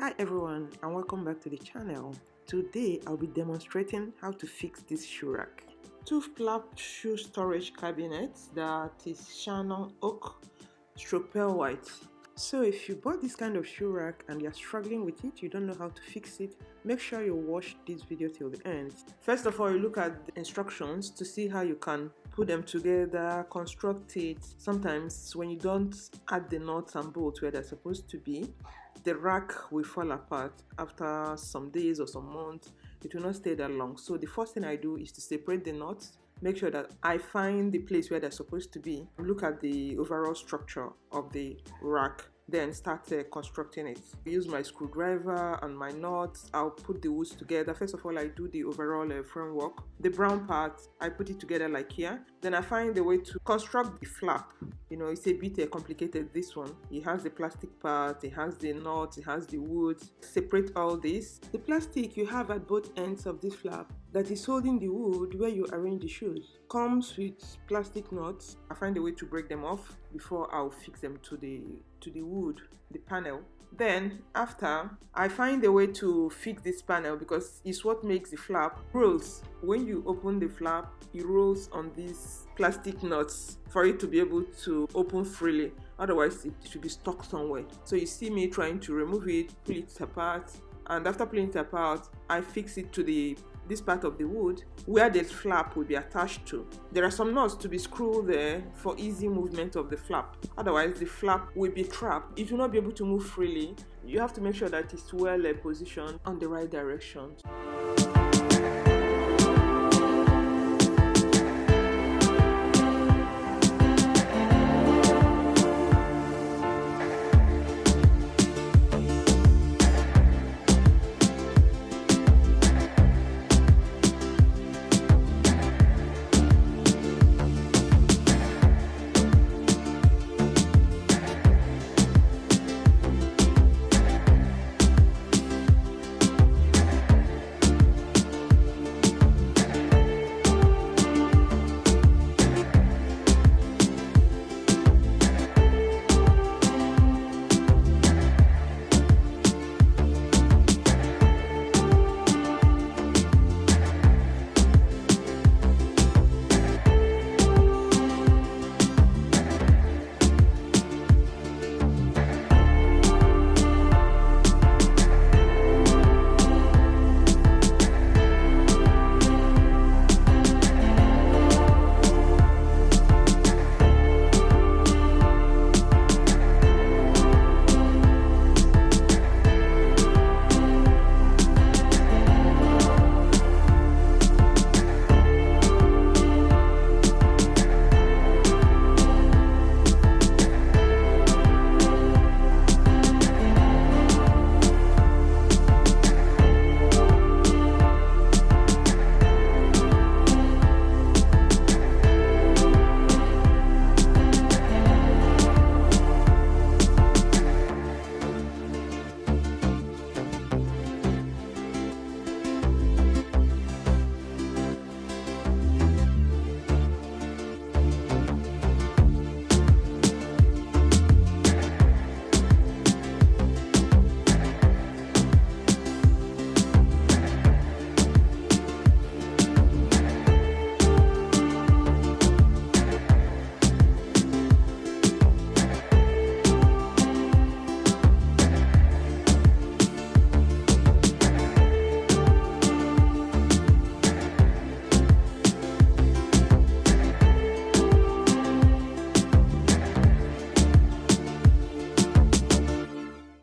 Hi everyone and welcome back to the channel. Today I'll be demonstrating how to fix this shoe rack. Two flap shoe storage cabinets that is Shannon Oak Stropel White. So if you bought this kind of shoe rack and you're struggling with it, you don't know how to fix it, make sure you watch this video till the end. First of all, you look at the instructions to see how you can put them together, construct it. Sometimes when you don't add the nuts and bolts where they're supposed to be, the rack will fall apart after some days or some months. It will not stay that long. So the first thing I do is to separate the nuts. Make sure that I find the place where they're supposed to be. Look at the overall structure of the rack. Then start constructing it. Use my screwdriver and my nuts. I'll put the woods together. First of all, I do the overall framework. The brown part, I put it together like here. Then I find the way to construct the flap. You know, it's a bit complicated, this one. It has the plastic part, it has the nuts, it has the wood. Separate all this. The plastic you have at both ends of this flap that is holding the wood where you arrange the shoes comes with plastic nuts. I find a way to break them off before I'll fix them to the wood, the panel. Then after, I find a way to fix this panel because it's what makes the flap rolls. When you open the flap, it rolls on these plastic nuts for it to be able to open freely. Otherwise, it should be stuck somewhere. So you see me trying to remove it, pull it apart, and after pulling it apart, I fix it to this part of the wood where the flap will be attached to. There are some nuts to be screwed there for easy movement of the flap. Otherwise, the flap will be trapped. It will not be able to move freely. You have to make sure that it's well positioned on the right direction.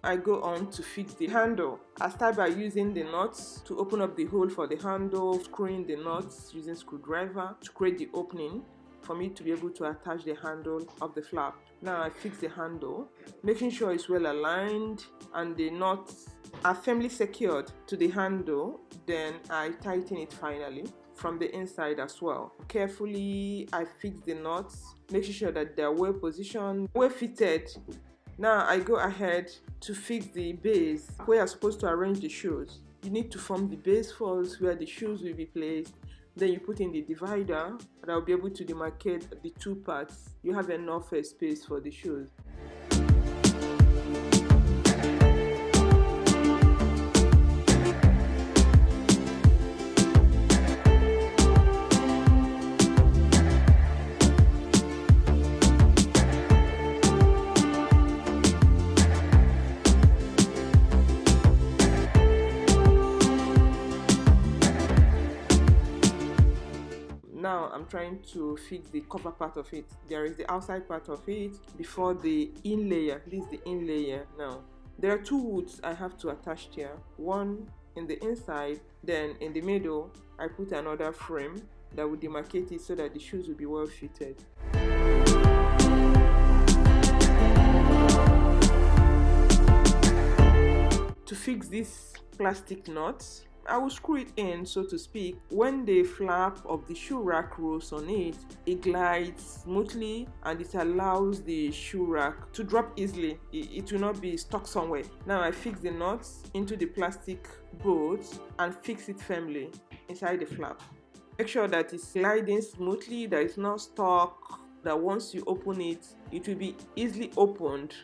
I go on to fix the handle. I start by using the nuts to open up the hole for the handle, screwing the nuts using screwdriver to create the opening for me to be able to attach the handle of the flap. Now I fix the handle, making sure it's well aligned and the nuts are firmly secured to the handle. Then I tighten it finally from the inside as well. Carefully I fix the nuts, making sure that they're well positioned, well fitted. Now I go ahead to fix the base where you're supposed to arrange the shoes. You need to form the base folds where the shoes will be placed. Then you put in the divider that will be able to demarcate the two parts. You have enough space for the shoes. trying to fix the cover part of it. There is the outside part of it before the in layer. This is the in layer now. There are two woods I have to attach here. One in the inside, then in the middle I put another frame that will demarcate it so that the shoes will be well fitted. To fix this plastic nut, I will screw it in, so to speak. When the flap of the shoe rack rolls on it, it glides smoothly and it allows the shoe rack to drop easily. It will not be stuck somewhere. Now I fix the nuts into the plastic bolt and fix it firmly inside the flap. Make sure that it's gliding smoothly, that it's not stuck, that once you open it, it will be easily opened.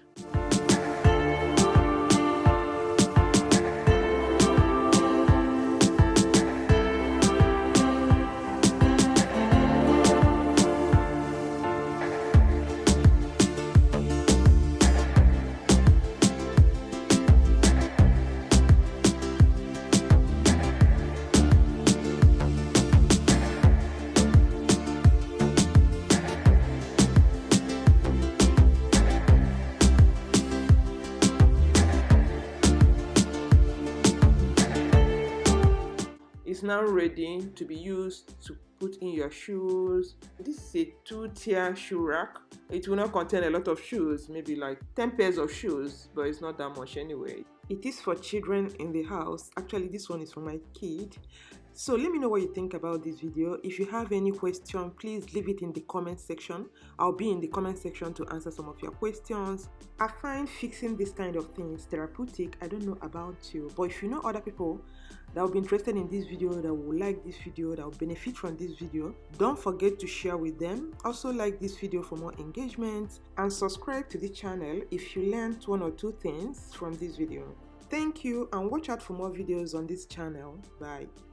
It's now ready to be used to put in your shoes. This is a 2-tier shoe rack. It will not contain a lot of shoes, maybe like 10 pairs of shoes, but it's not that much anyway. It is for children in the house. Actually, this one is for my kid. So let me know what you think about this video. If you have any question, please leave it in the comment section. I'll be in the comment section to answer some of your questions. I find fixing this kind of things therapeutic. I don't know about you, but if you know other people that will be interested in this video, that will like this video, that will benefit from this video, don't forget to share with them. Also like this video for more engagement and subscribe to the channel if you learned one or two things from this video. Thank you and watch out for more videos on this channel. Bye.